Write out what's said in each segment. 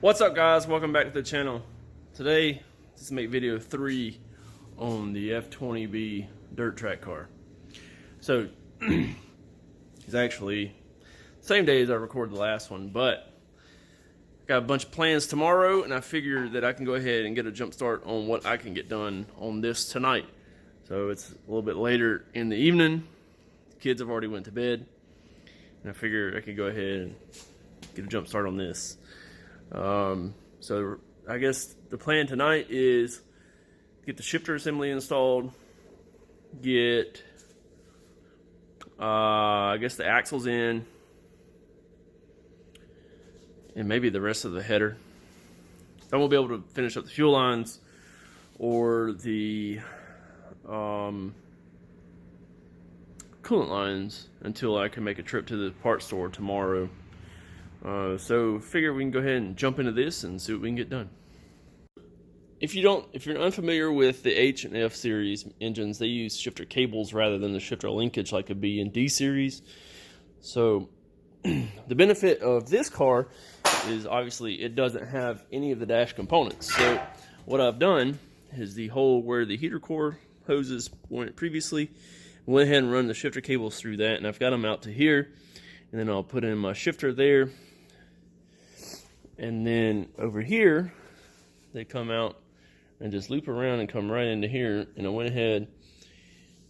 What's up, guys? Welcome back to the channel. Today, let's make video 3 on the F20B dirt track car. So, it's actually same day as I recorded the last one, but I got a bunch of plans tomorrow, and I figured that I can go ahead and get a jump start on what I can get done on this tonight. So it's a little bit later in the evening. The kids have already went to bed, and I figured I could go ahead and get a jump start on this. So I guess the plan tonight is get the shifter assembly installed, get I guess the axles in, and maybe the rest of the header. I won't be able to finish up the fuel lines or the coolant lines until I can make a trip to the parts store tomorrow. So figure we can go ahead and jump into this and see what we can get done. If you're unfamiliar with the H and F series engines, they use shifter cables rather than the shifter linkage like a B and D series. So the benefit of this car is obviously it doesn't have any of the dash components. So what I've done is the hole where the heater core hoses went previously, went ahead and run the shifter cables through that, and I've got them out to here, and then I'll put in my shifter there. And then over here, they come out and just loop around and come right into here. And I went ahead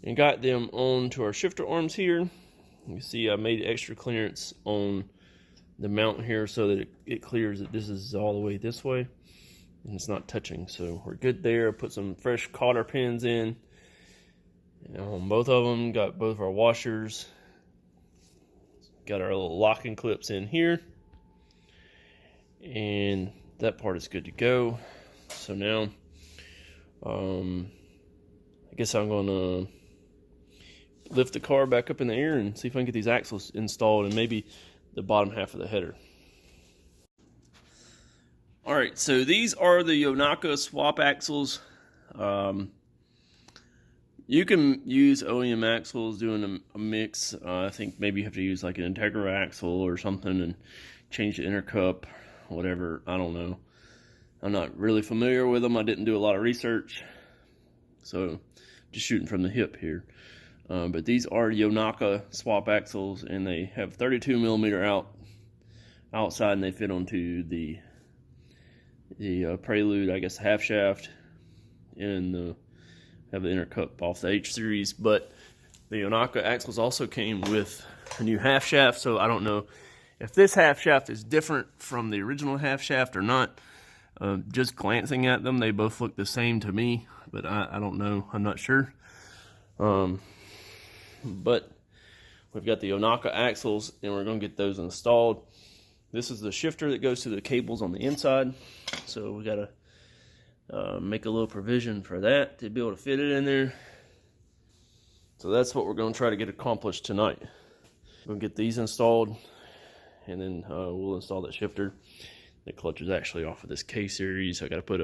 and got them onto our shifter arms here. You can see I made extra clearance on the mount here so that it clears that this is all the way this way. And it's not touching, so we're good there. Put some fresh cotter pins in. On both of them, got both of our washers. Got our little locking clips in here. And that part is good to go. So now, I guess I'm going to lift the car back up in the air and see if I can get these axles installed and maybe the bottom half of the header. Alright, so these are the Yonaka swap axles. You can use OEM axles doing a mix. I think maybe you have to use like an Integra axle or something and change the intercup. Whatever, I don't know. I'm not really familiar with them. I didn't do a lot of research, so just shooting from the hip here. But these are Yonaka swap axles, and they have 32 millimeter outside, and they fit onto the Prelude, I guess, half shaft, and have the intercup off the H series. But the Yonaka axles also came with a new half shaft, so I don't know if this half shaft is different from the original half shaft or not. Just glancing at them, they both look the same to me, but I don't know. I'm not sure. But we've got the Yonaka axles, and we're going to get those installed. This is the shifter that goes to the cables on the inside, so we got to make a little provision for that to be able to fit it in there. So that's what we're going to try to get accomplished tonight. We'll get these installed, and then we'll install that shifter. The clutch is actually off of this K series. I got to put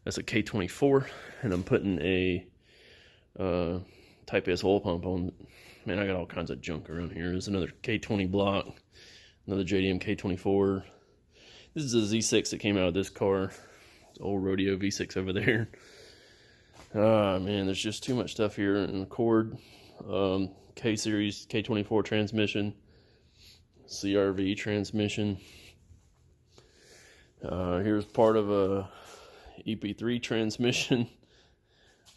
that's a K24, and I'm putting a Type S oil pump on. Man, I got all kinds of junk around here. There's another K20 block, another JDM K24. This is a Z6 that came out of this car. It's old rodeo V6 over there. Man, there's just too much stuff here. And the cord, K series K24 transmission. CRV transmission. Here's part of a EP3 transmission.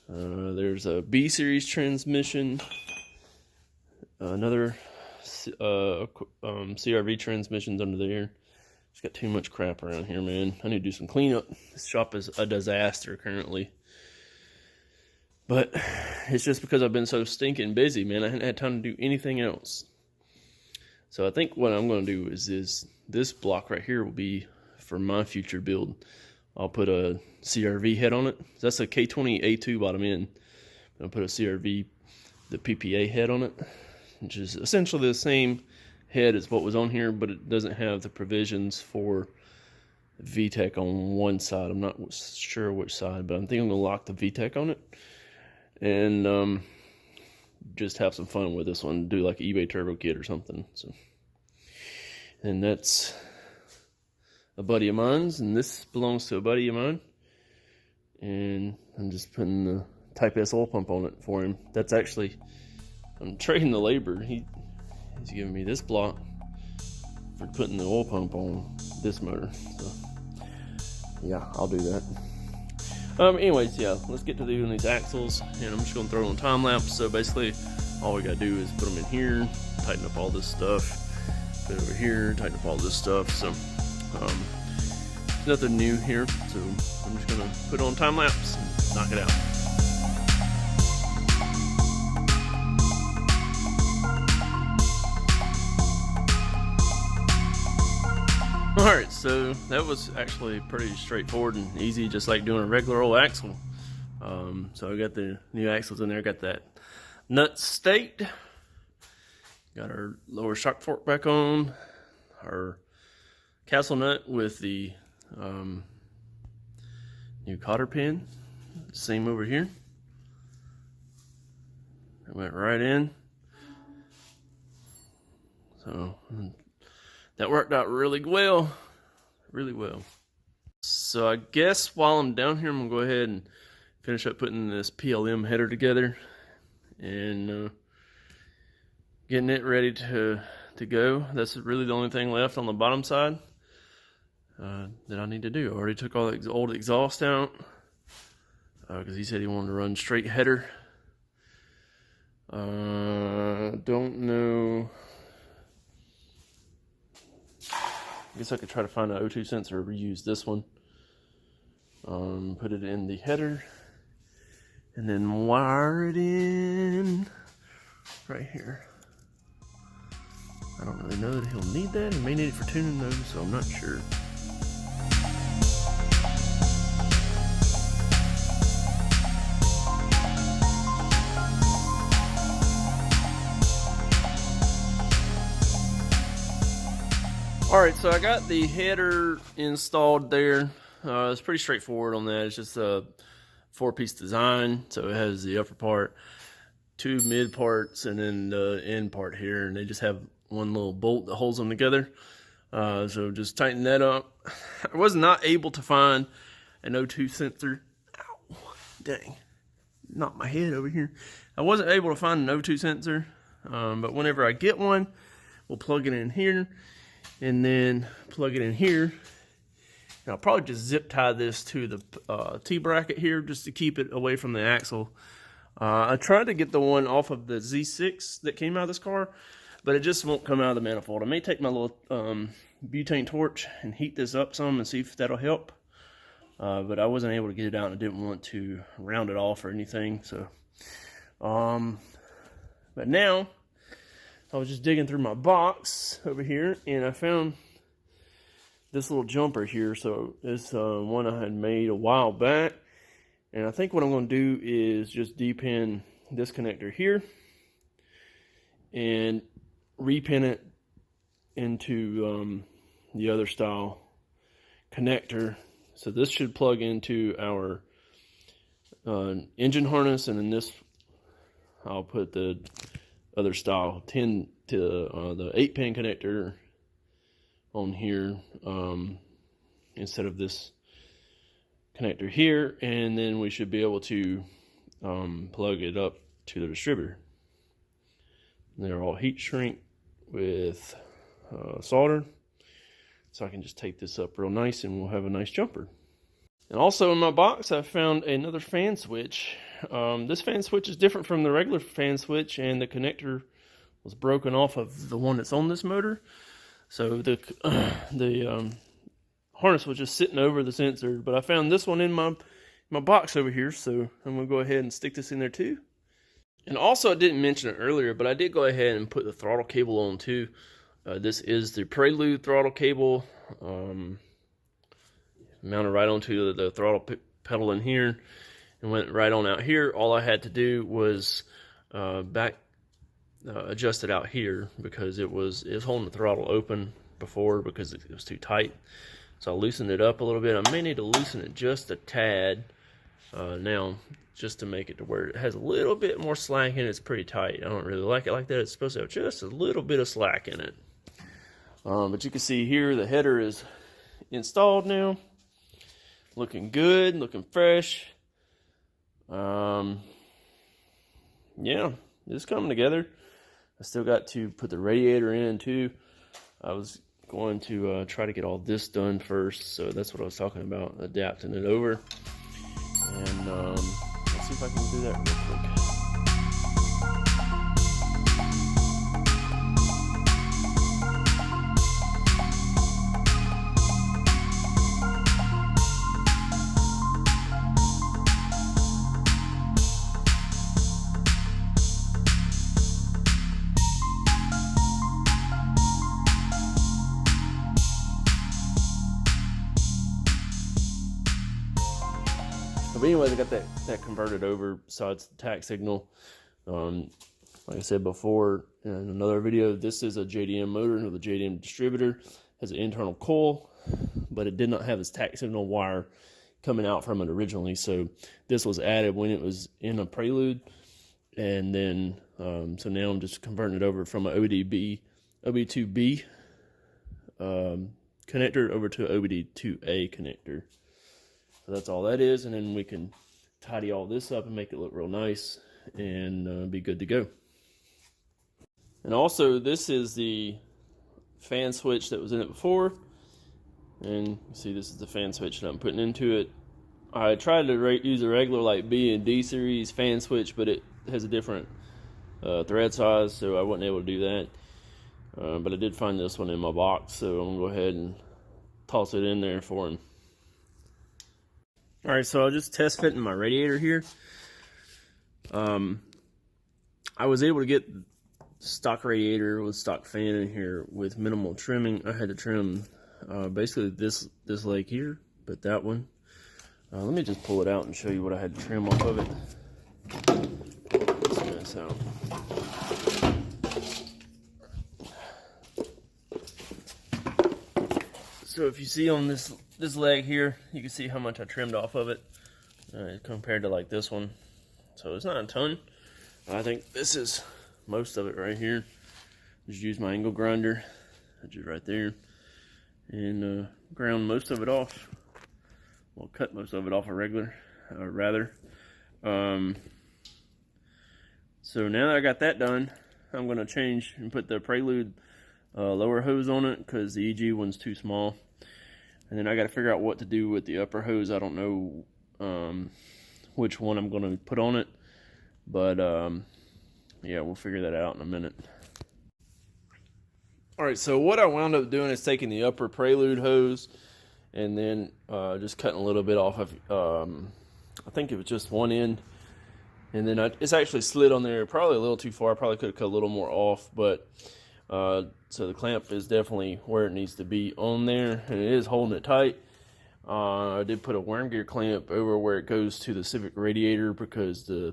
There's a B series transmission. Another CRV transmissions under there. Just got too much crap around here, man. I need to do some cleanup. This shop is a disaster currently. But it's just because I've been so stinking busy, man. I haven't had time to do anything else. So I think what I'm going to do is this block right here will be for my future build. I'll put a CRV head on it. That's a K20A2 bottom end. I'll put a CRV, the PPA head on it, which is essentially the same head as what was on here, but it doesn't have the provisions for VTEC on one side. I'm not sure which side, but I'm thinking I'm going to lock the VTEC on it. And just have some fun with this one. Do like an eBay turbo kit or something. So, and that's a buddy of mine's, and this belongs to a buddy of mine. And I'm just putting the Type S oil pump on it for him. That's actually, I'm trading the labor. He's giving me this block for putting the oil pump on this motor. So yeah, I'll do that. Anyways, yeah, let's get to doing these axles, and I'm just gonna throw it on time lapse. So basically, all we gotta do is put them in here, tighten up all this stuff, put it over here, tighten up all this stuff. So nothing new here. So I'm just gonna put it on time lapse and knock it out. Alright, so that was actually pretty straightforward and easy, just like doing a regular old axle. So I got the new axles in there, got that nut state, got our lower shock fork back on, our castle nut with the new cotter pin, same over here. It went right in. So that worked out really well, really well. So I guess while I'm down here, I'm gonna go ahead and finish up putting this PLM header together and getting it ready to go. That's really the only thing left on the bottom side that I need to do. I already took all the old exhaust out because he said he wanted to run straight header. Don't know. I guess I could try to find an O2 sensor, reuse this one, put it in the header, and then wire it in right here. I don't really know that he'll need that. He may need it for tuning though, so I'm not sure. Alright, so I got the header installed there. It's pretty straightforward on that. It's just a 4-piece design. So it has the upper part, 2 mid parts, and then the end part here. And they just have one little bolt that holds them together. So just tighten that up. I was not able to find an O2 sensor. Ow, dang. Knocked my head over here. I wasn't able to find an O2 sensor. But whenever I get one, we'll plug it in here. And then plug it in here. And I'll probably just zip tie this to the T-bracket here just to keep it away from the axle. I tried to get the one off of the Z6 that came out of this car, but it just won't come out of the manifold. I may take my little butane torch and heat this up some and see if that'll help. But I wasn't able to get it out and I didn't want to round it off or anything. So, but now, I was just digging through my box over here, and I found this little jumper here. So it's one I had made a while back, and I think what I'm going to do is just depin this connector here and repin it into the other style connector. So this should plug into our engine harness, and then this I'll put the other style 10 to the 8-pin connector on here instead of this connector here, and then we should be able to plug it up to the distributor. They're all heat shrink with solder, so I can just take this up real nice and we'll have a nice jumper. And also in my box I found another fan switch. This fan switch is different from the regular fan switch, and the connector was broken off of the one that's on this motor. So the harness was just sitting over the sensor, but I found this one in my box over here, so I'm going to go ahead and stick this in there too. And also, I didn't mention it earlier, but I did go ahead and put the throttle cable on too. This is the Prelude throttle cable, mounted right onto the throttle pedal in here, and went right on out here. All I had to do was adjust it out here because it was holding the throttle open before because it was too tight. So I loosened it up a little bit. I may need to loosen it just a tad now, just to make it to where it has a little bit more slack in it. It's pretty tight. I don't really like it like that. It's supposed to have just a little bit of slack in it. But you can see here the header is installed now. Looking good, looking fresh. Yeah, it's coming together. I still got to put the radiator in too. I was going to try to get all this done first, so that's what I was talking about, adapting it over. And let's see if I can do that real quick. But anyways, I got that converted over, so it's the tack signal. Like I said before in another video, this is a JDM motor with a JDM distributor. Has an internal coil, but it did not have its tack signal wire coming out from it originally. So this was added when it was in a Prelude, and then so now I'm just converting it over from an OBD2B connector over to an OBD2A connector. So that's all that is, and then we can tidy all this up and make it look real nice and be good to go. And also, this is the fan switch that was in it before, and you see this is the fan switch that I'm putting into it. I tried to use a regular like B and D series fan switch, but it has a different thread size, so I wasn't able to do that. But I did find this one in my box, so I'm gonna go ahead and toss it in there for him. Alright, so I'll just test fitting my radiator here. I was able to get stock radiator with stock fan in here with minimal trimming. I had to trim basically this leg here, but that one. Let me just pull it out and show you what I had to trim off of it. Let's get this out. So if you see on this leg here, you can see how much I trimmed off of it compared to like this one. So it's not a ton. I think this is most of it right here. Just use my angle grinder, just right there, and ground most of it off. Well, cut most of it off a regular, rather. So now that I got that done, I'm gonna change and put the Prelude lower hose on it because the EG one's too small. And then I got to figure out what to do with the upper hose. I don't know which one I'm going to put on it. But, yeah, we'll figure that out in a minute. Alright, so what I wound up doing is taking the upper Prelude hose and then just cutting a little bit off of, I think it was just one end. And then it's actually slid on there probably a little too far. I probably could have cut a little more off, but... so the clamp is definitely where it needs to be on there, and it is holding it tight. I did put a worm gear clamp over where it goes to the Civic radiator because the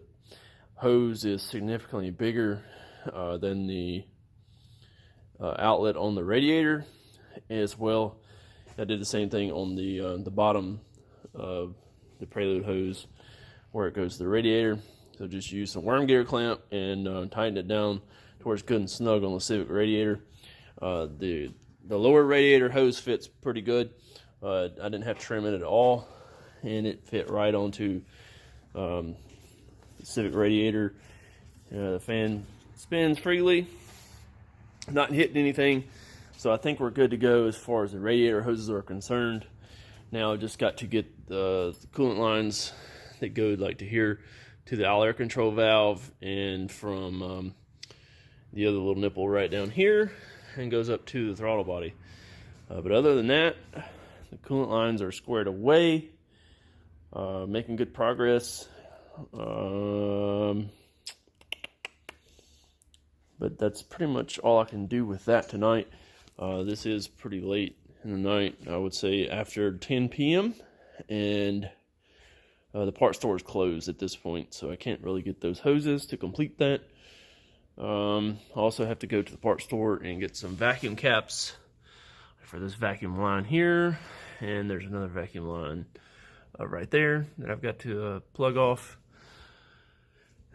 hose is significantly bigger than the outlet on the radiator as well. I did the same thing on the bottom of the Prelude hose where it goes to the radiator. So just use some worm gear clamp and tighten it down to where it's good and snug on the Civic radiator. The lower radiator hose fits pretty good. I didn't have to trim it at all, and it fit right onto the Civic radiator. The fan spins freely, not hitting anything, so I think we're good to go as far as the radiator hoses are concerned. Now I just got to get the coolant lines that go like to here to the all air control valve, and from the other little nipple right down here, and goes up to the throttle body. But other than that, the coolant lines are squared away, making good progress. But that's pretty much all I can do with that tonight. This is pretty late in the night, I would say after 10 p.m. and the part store is closed at this point, so I can't really get those hoses to complete that. I also have to go to the part store and get some vacuum caps for this vacuum line here, and there's another vacuum line right there that I've got to plug off.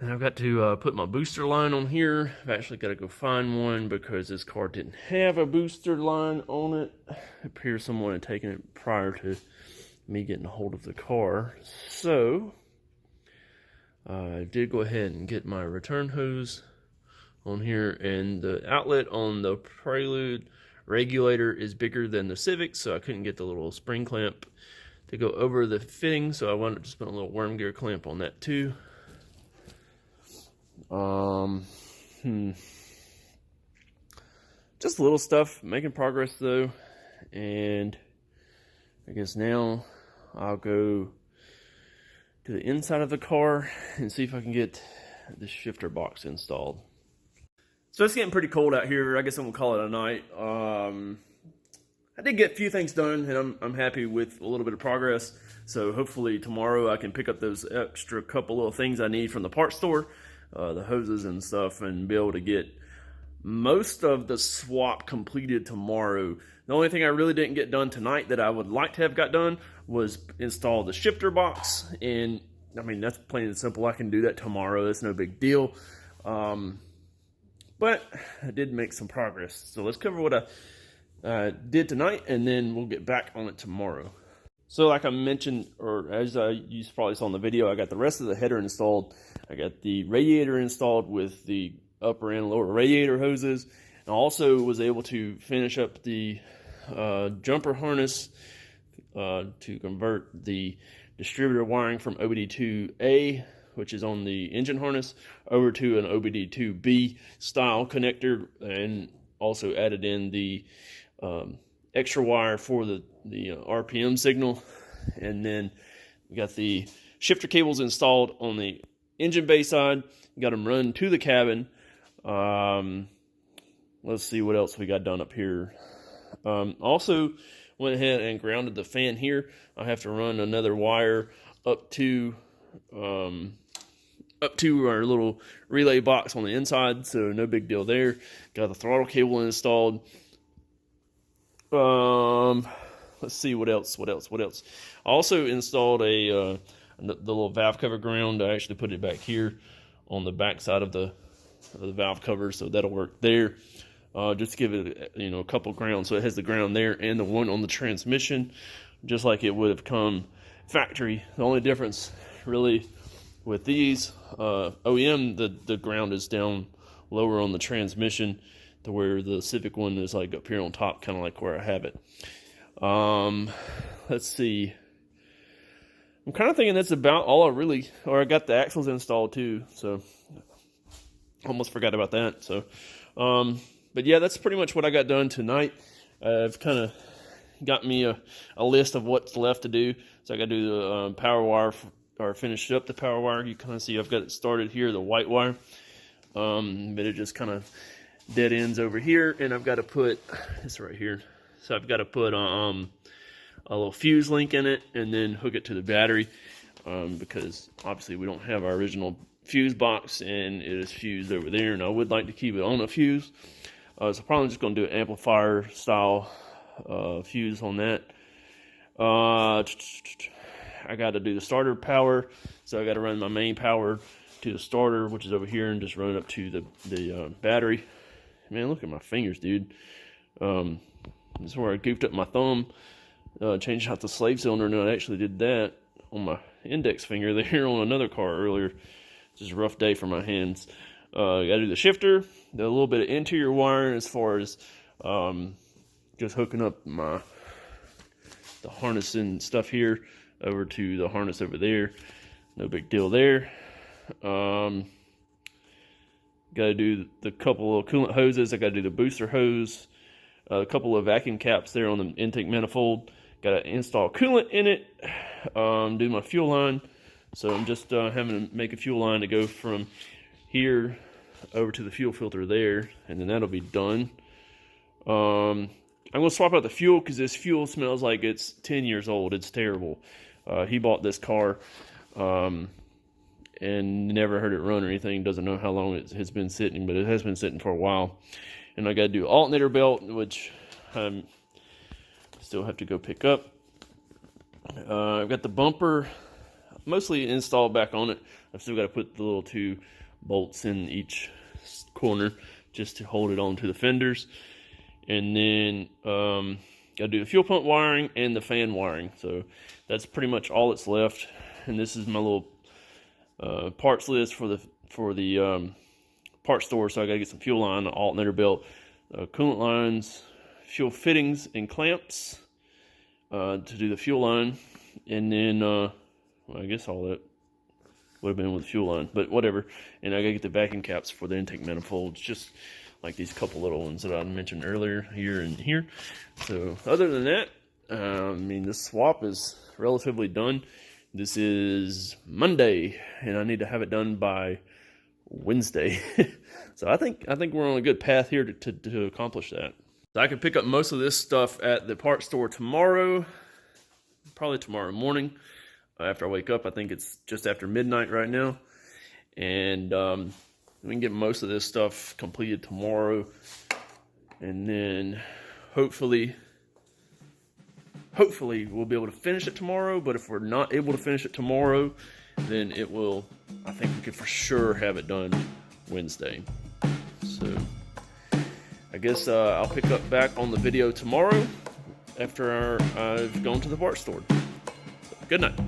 And I've got to put my booster line on here. I've actually got to go find one because this car didn't have a booster line on it. It appears someone had taken it prior to me getting a hold of the car. So I did go ahead and get my return hose on here, and the outlet on the Prelude regulator is bigger than the Civic, so I couldn't get the little spring clamp to go over the fitting, so I wanted to just put a little worm gear clamp on that too. Just little stuff, making progress though, and I guess now I'll go to the inside of the car and see if I can get the shifter box installed. So it's getting pretty cold out here. I guess I'm gonna call it a night. I did get a few things done, and I'm happy with a little bit of progress. So hopefully tomorrow I can pick up those extra couple little things I need from the parts store, the hoses and stuff, and be able to get most of the swap completed tomorrow. The only thing I really didn't get done tonight that I would like to have got done was install the shifter box. And I mean, that's plain and simple. I can do that tomorrow. That's no big deal. But I did make some progress. So let's cover what I did tonight, and then we'll get back on it tomorrow. So like I mentioned, or as you probably saw in the video, I got the rest of the header installed. I got the radiator installed with the upper and lower radiator hoses. And I also was able to finish up the jumper harness to convert the distributor wiring from OBD2A, which is on the engine harness, over to an OBD2B style connector, and also added in the extra wire for the RPM signal. And then we got the shifter cables installed on the engine bay side, got them run to the cabin. Let's see what else we got done up here. Also went ahead and grounded the fan here. I have to run another wire up to our little relay box on the inside, so no big deal there. Got the throttle cable installed. Let's see what else. I also installed the little valve cover ground. I actually put it back here on the back side of the valve cover, so that'll work there. Just to give it a couple grounds, so it has the ground there and the one on the transmission, just like it would have come factory. The only difference really with these OEM, the ground is down lower on the transmission, to where the Civic one is like up here on top, kind of like where I have it. Let's see. I'm kind of thinking that's about all I got the axles installed too, so almost forgot about that. So, but yeah, that's pretty much what I got done tonight. I've kind of got me a list of what's left to do. So I got to do the power wire, or finish up the power wire. You kind of see I've got it started here, the white wire, but it just kind of dead ends over here, and I've got to put this right here. So I've got to put a little fuse link in it, and then hook it to the battery, because obviously we don't have our original fuse box, and it is fused over there, and I would like to keep it on a fuse. So probably just going to do an amplifier style fuse on that. I got to do the starter power, so I got to run my main power to the starter, which is over here, and just run it up to the battery. Man, look at my fingers, dude. This is where I goofed up my thumb, changed out the slave cylinder, and I actually did that on my index finger there on another car earlier. Just a rough day for my hands. Got to do the shifter, a little bit of interior wiring as far as just hooking up the harness and stuff here over to the harness over there. No big deal there. Got to do the couple of coolant hoses. I got to do the booster hose, a couple of vacuum caps there on the intake manifold. Got to install coolant in it, do my fuel line. So I'm just having to make a fuel line to go from here over to the fuel filter there, and then that'll be done. I'm going to swap out the fuel because this fuel smells like it's 10 years old. It's terrible. He bought this car and never heard it run or anything. Doesn't know how long it has been sitting, but it has been sitting for a while. And I got to do alternator belt, which I still have to go pick up. I've got the bumper mostly installed back on it. I've still got to put the little 2 bolts in each corner just to hold it onto the fenders. And then got to do the fuel pump wiring and the fan wiring. So that's pretty much all that's left. And this is my little parts list for the part store. So I got to get some fuel line, alternator belt, coolant lines, fuel fittings and clamps to do the fuel line. And then well, I guess all that would have been with the fuel line, but whatever. And I gotta get the vacuum caps for the intake manifolds, just like these couple little ones that I mentioned earlier, here and here. So other than that, I mean, this swap is relatively done. This is Monday, and I need to have it done by Wednesday. So I think we're on a good path here to accomplish that. So I can pick up most of this stuff at the parts store tomorrow, probably tomorrow morning. After I wake up. I think it's just after midnight right now. And we can get most of this stuff completed tomorrow. And then hopefully we'll be able to finish it tomorrow. But if we're not able to finish it tomorrow, then it will, I think we can for sure have it done Wednesday. So I guess I'll pick up back on the video tomorrow after I've gone to the parts store. So, good night.